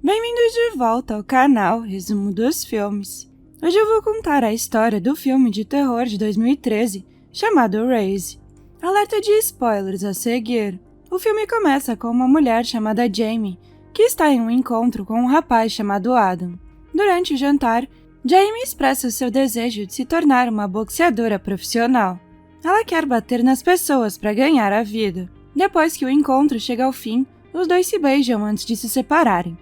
Bem-vindos de volta ao canal Resumo dos Filmes. Hoje eu vou contar a história do filme de terror de 2013, chamado Raze. Alerta de spoilers a seguir. O filme começa com uma mulher chamada Jamie, que está em um encontro com um rapaz chamado Adam. Durante o jantar, Jamie expressa o seu desejo de se tornar uma boxeadora profissional. Ela quer bater nas pessoas para ganhar a vida. Depois que o encontro chega ao fim, os dois se beijam antes de se separarem.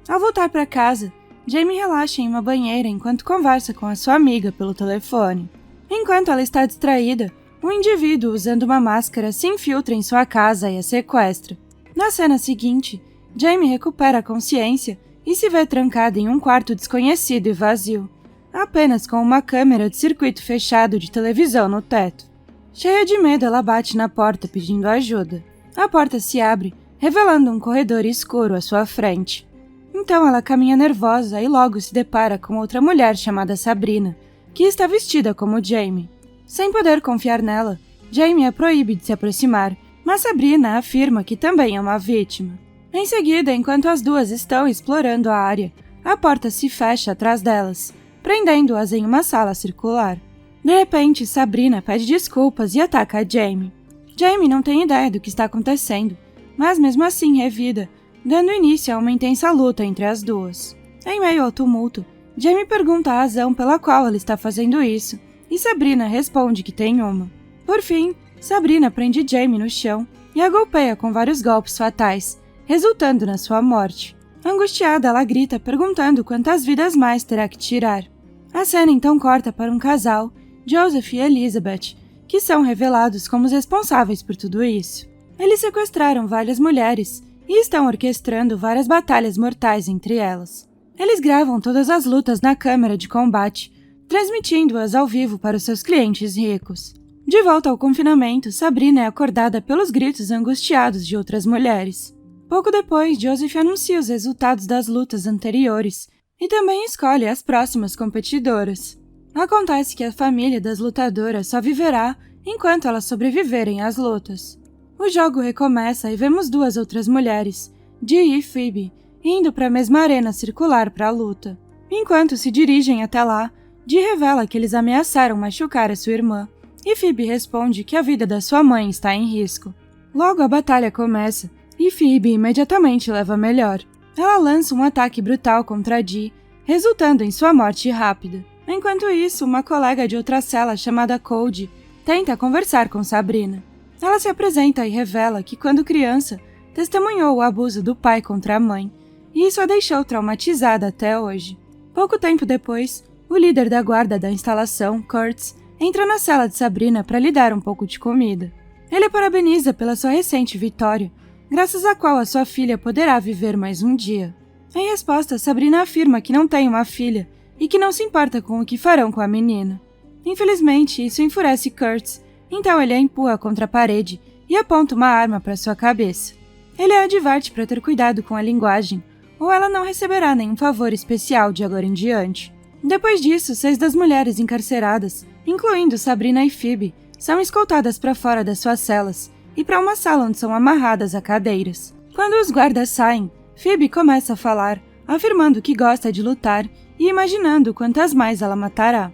Ao voltar para casa, Jamie relaxa em uma banheira enquanto conversa com a sua amiga pelo telefone. Enquanto ela está distraída, um indivíduo usando uma máscara se infiltra em sua casa e a sequestra. Na cena seguinte, Jamie recupera a consciência e se vê trancada em um quarto desconhecido e vazio, apenas com uma câmera de circuito fechado de televisão no teto. Cheia de medo, ela bate na porta pedindo ajuda. A porta se abre, revelando um corredor escuro à sua frente. Então ela caminha nervosa e logo se depara com outra mulher chamada Sabrina, que está vestida como Jamie. Sem poder confiar nela, Jamie a proíbe de se aproximar, mas Sabrina afirma que também é uma vítima. Em seguida, enquanto as duas estão explorando a área, a porta se fecha atrás delas, prendendo-as em uma sala circular. De repente, Sabrina pede desculpas e ataca a Jamie. Jamie não tem ideia do que está acontecendo, mas mesmo assim revida, dando início a uma intensa luta entre as duas. Em meio ao tumulto, Jamie pergunta a razão pela qual ela está fazendo isso, e Sabrina responde que tem uma. Por fim, Sabrina prende Jamie no chão e a golpeia com vários golpes fatais, resultando na sua morte. Angustiada, ela grita perguntando quantas vidas mais terá que tirar. A cena então corta para um casal, Joseph e Elizabeth, que são revelados como os responsáveis por tudo isso. Eles sequestraram várias mulheres e estão orquestrando várias batalhas mortais entre elas. Eles gravam todas as lutas na câmera de combate, transmitindo-as ao vivo para os seus clientes ricos. De volta ao confinamento, Sabrina é acordada pelos gritos angustiados de outras mulheres. Pouco depois, Joseph anuncia os resultados das lutas anteriores e também escolhe as próximas competidoras. Acontece que a família das lutadoras só viverá enquanto elas sobreviverem às lutas. O jogo recomeça e vemos duas outras mulheres, Dee e Phoebe, indo para a mesma arena circular para a luta. Enquanto se dirigem até lá, Dee revela que eles ameaçaram machucar a sua irmã, e Phoebe responde que a vida da sua mãe está em risco. Logo a batalha começa, e Phoebe imediatamente leva melhor. Ela lança um ataque brutal contra Dee, resultando em sua morte rápida. Enquanto isso, uma colega de outra cela chamada Cody tenta conversar com Sabrina. Ela se apresenta e revela que, quando criança, testemunhou o abuso do pai contra a mãe, e isso a deixou traumatizada até hoje. Pouco tempo depois, o líder da guarda da instalação, Kurtz, entra na cela de Sabrina para lhe dar um pouco de comida. Ele a parabeniza pela sua recente vitória, graças à qual a sua filha poderá viver mais um dia. Em resposta, Sabrina afirma que não tem uma filha e que não se importa com o que farão com a menina. Infelizmente, isso enfurece Kurtz, então ele a empurra contra a parede e aponta uma arma para sua cabeça. Ele a adverte para ter cuidado com a linguagem, ou ela não receberá nenhum favor especial de agora em diante. Depois disso, 6 das mulheres encarceradas, incluindo Sabrina e Phoebe, são escoltadas para fora das suas celas e para uma sala onde são amarradas a cadeiras. Quando os guardas saem, Phoebe começa a falar, afirmando que gosta de lutar e imaginando quantas mais ela matará.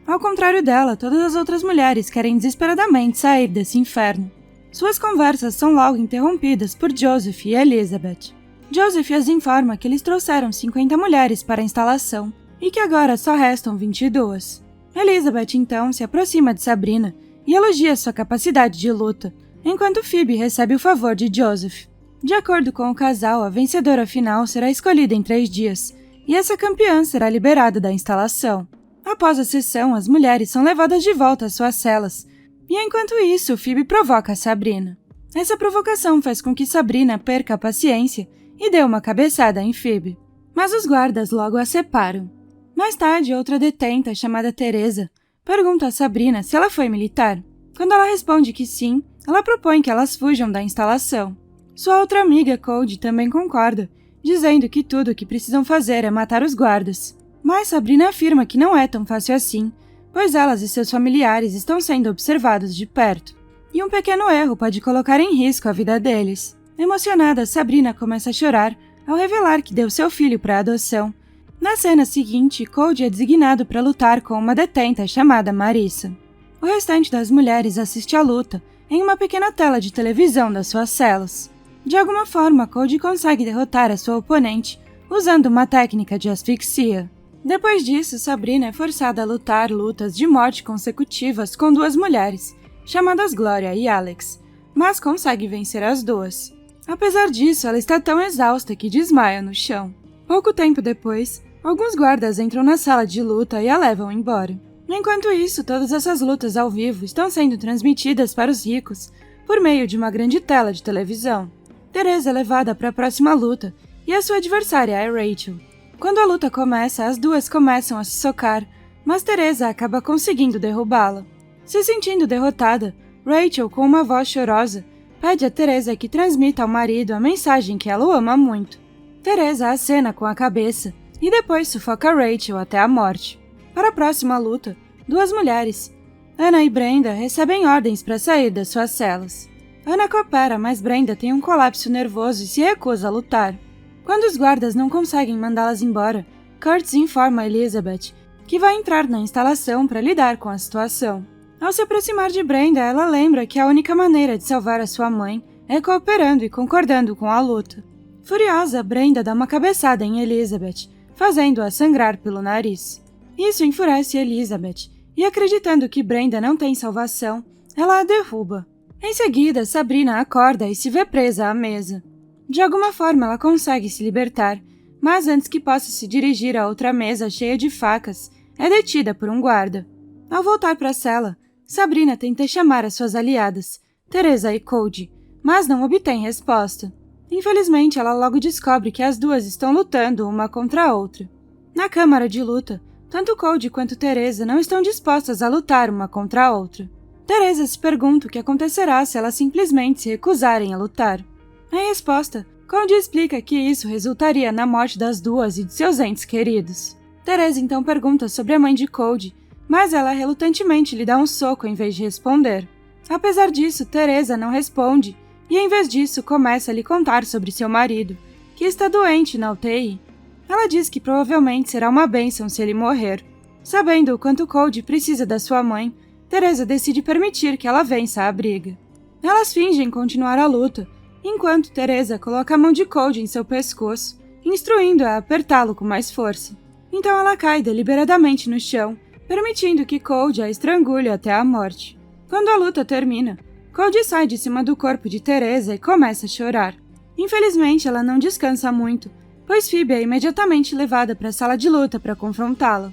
Ao contrário dela, todas as outras mulheres querem desesperadamente sair desse inferno. Suas conversas são logo interrompidas por Joseph e Elizabeth. Joseph as informa que eles trouxeram 50 mulheres para a instalação e que agora só restam 22. Elizabeth então se aproxima de Sabrina e elogia sua capacidade de luta, enquanto Phoebe recebe o favor de Joseph. De acordo com o casal, a vencedora final será escolhida em 3 dias, e essa campeã será liberada da instalação. Após a sessão, as mulheres são levadas de volta às suas celas, e enquanto isso, Phoebe provoca Sabrina. Essa provocação faz com que Sabrina perca a paciência e dê uma cabeçada em Phoebe, mas os guardas logo a separam. Mais tarde, outra detenta, chamada Teresa, pergunta a Sabrina se ela foi militar. Quando ela responde que sim, ela propõe que elas fujam da instalação. Sua outra amiga, Cody, também concorda, dizendo que tudo o que precisam fazer é matar os guardas. Mas Sabrina afirma que não é tão fácil assim, pois elas e seus familiares estão sendo observados de perto, e um pequeno erro pode colocar em risco a vida deles. Emocionada, Sabrina começa a chorar, ao revelar que deu seu filho para adoção. Na cena seguinte, Cody é designado para lutar com uma detenta chamada Marissa. O restante das mulheres assiste à luta em uma pequena tela de televisão das suas celas. De alguma forma, Cody consegue derrotar a sua oponente usando uma técnica de asfixia. Depois disso, Sabrina é forçada a lutar lutas de morte consecutivas com duas mulheres, chamadas Gloria e Alex, mas consegue vencer as duas. Apesar disso, ela está tão exausta que desmaia no chão. Pouco tempo depois, alguns guardas entram na sala de luta e a levam embora. Enquanto isso, todas essas lutas ao vivo estão sendo transmitidas para os ricos por meio de uma grande tela de televisão. Teresa é levada para a próxima luta e a sua adversária é Rachel. Quando a luta começa, as duas começam a se socar, mas Teresa acaba conseguindo derrubá-la. Se sentindo derrotada, Rachel, com uma voz chorosa, pede a Teresa que transmita ao marido a mensagem que ela o ama muito. Teresa acena com a cabeça e depois sufoca Rachel até a morte. Para a próxima luta, duas mulheres, Anna e Brenda, recebem ordens para sair das suas celas. Anna coopera, mas Brenda tem um colapso nervoso e se recusa a lutar. Quando os guardas não conseguem mandá-las embora, Curtis informa a Elizabeth que vai entrar na instalação para lidar com a situação. Ao se aproximar de Brenda, ela lembra que a única maneira de salvar a sua mãe é cooperando e concordando com a luta. Furiosa, Brenda dá uma cabeçada em Elizabeth, fazendo-a sangrar pelo nariz. Isso enfurece Elizabeth, e acreditando que Brenda não tem salvação, ela a derruba. Em seguida, Sabrina acorda e se vê presa à mesa. De alguma forma, ela consegue se libertar, mas antes que possa se dirigir a outra mesa cheia de facas, é detida por um guarda. Ao voltar para a cela, Sabrina tenta chamar as suas aliadas, Teresa e Cody, mas não obtém resposta. Infelizmente, ela logo descobre que as duas estão lutando uma contra a outra. Na câmara de luta, tanto Cody quanto Teresa não estão dispostas a lutar uma contra a outra. Teresa se pergunta o que acontecerá se elas simplesmente se recusarem a lutar. Em resposta, Cody explica que isso resultaria na morte das duas e de seus entes queridos. Teresa então pergunta sobre a mãe de Cody, mas ela relutantemente lhe dá um soco em vez de responder. Apesar disso, Teresa não responde e, em vez disso, começa a lhe contar sobre seu marido, que está doente na UTI. Ela diz que provavelmente será uma bênção se ele morrer. Sabendo o quanto Cody precisa da sua mãe, Teresa decide permitir que ela vença a briga. Elas fingem continuar a luta, enquanto Teresa coloca a mão de Cody em seu pescoço, instruindo-a a apertá-lo com mais força. Então ela cai deliberadamente no chão, permitindo que Cody a estrangule até a morte. Quando a luta termina, Cody sai de cima do corpo de Teresa e começa a chorar. Infelizmente, ela não descansa muito, pois Phoebe é imediatamente levada para a sala de luta para confrontá-la.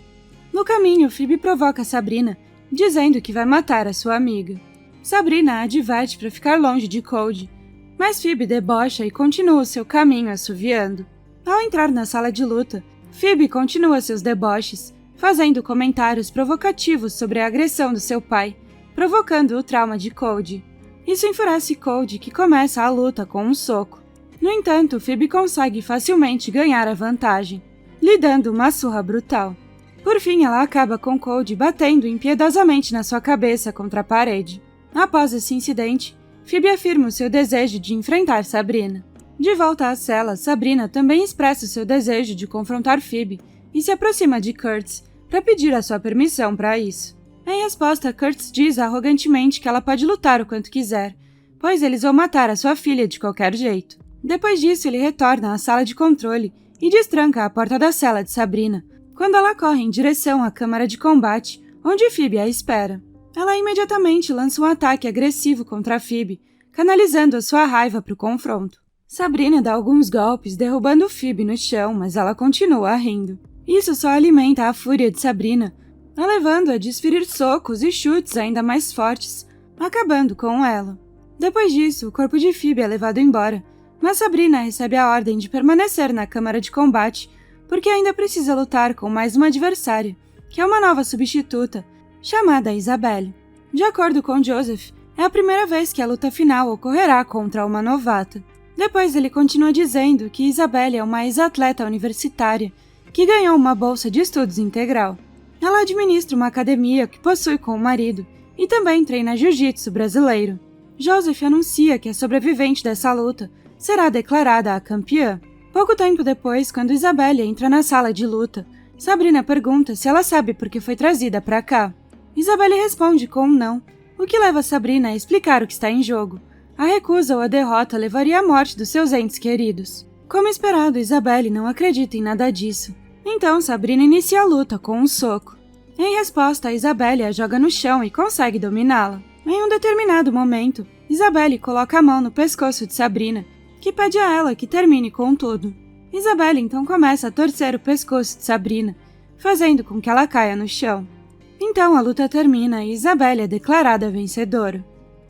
No caminho, Phoebe provoca Sabrina, dizendo que vai matar a sua amiga. Sabrina a adverte para ficar longe de Cody, mas Phoebe debocha e continua seu caminho assoviando. Ao entrar na sala de luta, Phoebe continua seus deboches, fazendo comentários provocativos sobre a agressão do seu pai, provocando o trauma de Cody. Isso enfurece Cody, que começa a luta com um soco. No entanto, Phoebe consegue facilmente ganhar a vantagem, lhe dando uma surra brutal. Por fim, ela acaba com Cody batendo impiedosamente na sua cabeça contra a parede. Após esse incidente, Phoebe afirma o seu desejo de enfrentar Sabrina. De volta à cela, Sabrina também expressa o seu desejo de confrontar Phoebe e se aproxima de Curtis para pedir a sua permissão para isso. Em resposta, Curtis diz arrogantemente que ela pode lutar o quanto quiser, pois eles vão matar a sua filha de qualquer jeito. Depois disso, ele retorna à sala de controle e destranca a porta da cela de Sabrina, quando ela corre em direção à câmara de combate, onde Phoebe a espera. Ela imediatamente lança um ataque agressivo contra Phoebe, canalizando a sua raiva para o confronto. Sabrina dá alguns golpes, derrubando Phoebe no chão, mas ela continua rindo. Isso só alimenta a fúria de Sabrina, a levando a desferir socos e chutes ainda mais fortes, acabando com ela. Depois disso, o corpo de Phoebe é levado embora, mas Sabrina recebe a ordem de permanecer na câmara de combate, porque ainda precisa lutar com mais uma adversária, que é uma nova substituta, chamada Isabelle. De acordo com Joseph, é a primeira vez que a luta final ocorrerá contra uma novata. Depois ele continua dizendo que Isabelle é uma ex-atleta universitária que ganhou uma bolsa de estudos integral. Ela administra uma academia que possui com o marido e também treina jiu-jitsu brasileiro. Joseph anuncia que a sobrevivente dessa luta será declarada a campeã. Pouco tempo depois, quando Isabelle entra na sala de luta, Sabrina pergunta se ela sabe por que foi trazida para cá. Isabelle responde com um não, o que leva Sabrina a explicar o que está em jogo. A recusa ou a derrota levaria à morte dos seus entes queridos. Como esperado, Isabelle não acredita em nada disso. Então, Sabrina inicia a luta com um soco. Em resposta, Isabelle a joga no chão e consegue dominá-la. Em um determinado momento, Isabelle coloca a mão no pescoço de Sabrina, que pede a ela que termine com tudo. Isabelle então começa a torcer o pescoço de Sabrina, fazendo com que ela caia no chão. Então a luta termina e Isabelle é declarada vencedora.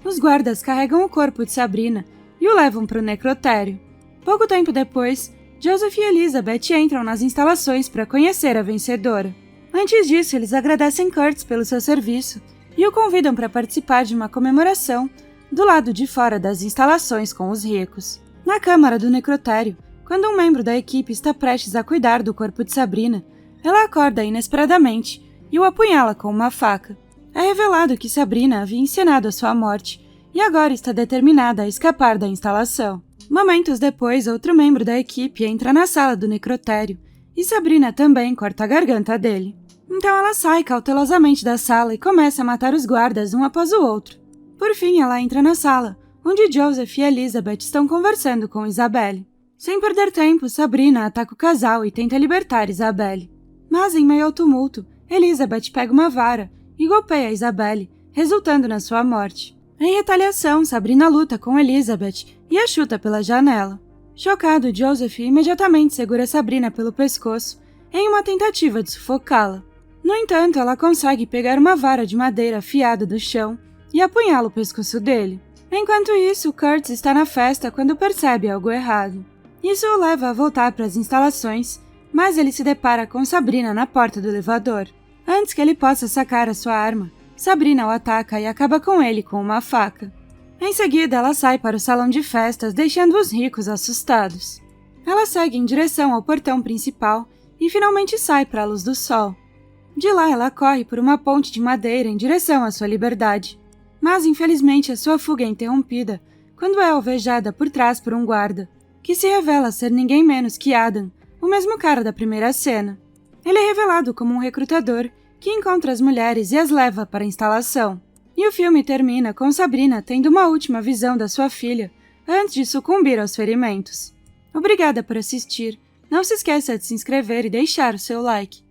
Os guardas carregam o corpo de Sabrina e o levam para o necrotério. Pouco tempo depois, Joseph e Elizabeth entram nas instalações para conhecer a vencedora. Antes disso, eles agradecem Kurtz pelo seu serviço e o convidam para participar de uma comemoração do lado de fora das instalações com os ricos. Na câmara do necrotério, quando um membro da equipe está prestes a cuidar do corpo de Sabrina, ela acorda inesperadamente e o apunhala com uma faca. É revelado que Sabrina havia encenado a sua morte e agora está determinada a escapar da instalação. Momentos depois, outro membro da equipe entra na sala do necrotério e Sabrina também corta a garganta dele. Então ela sai cautelosamente da sala e começa a matar os guardas um após o outro. Por fim, ela entra na sala, onde Joseph e Elizabeth estão conversando com Isabelle. Sem perder tempo, Sabrina ataca o casal e tenta libertar Isabelle. Mas, em meio ao tumulto, Elizabeth pega uma vara e golpeia Isabelle, resultando na sua morte. Em retaliação, Sabrina luta com Elizabeth e a chuta pela janela. Chocado, Joseph imediatamente segura Sabrina pelo pescoço em uma tentativa de sufocá-la. No entanto, ela consegue pegar uma vara de madeira afiada do chão e apunhala o pescoço dele. Enquanto isso, Kurtz está na festa quando percebe algo errado. Isso o leva a voltar para as instalações, mas ele se depara com Sabrina na porta do elevador. Antes que ele possa sacar a sua arma, Sabrina o ataca e acaba com ele com uma faca. Em seguida, ela sai para o salão de festas, deixando os ricos assustados. Ela segue em direção ao portão principal e finalmente sai para a luz do sol. De lá, ela corre por uma ponte de madeira em direção à sua liberdade. Mas, infelizmente, a sua fuga é interrompida quando é alvejada por trás por um guarda, que se revela ser ninguém menos que Adam, o mesmo cara da primeira cena. Ele é revelado como um recrutador que encontra as mulheres e as leva para a instalação. E o filme termina com Sabrina tendo uma última visão da sua filha antes de sucumbir aos ferimentos. Obrigada por assistir. Não se esqueça de se inscrever e deixar o seu like.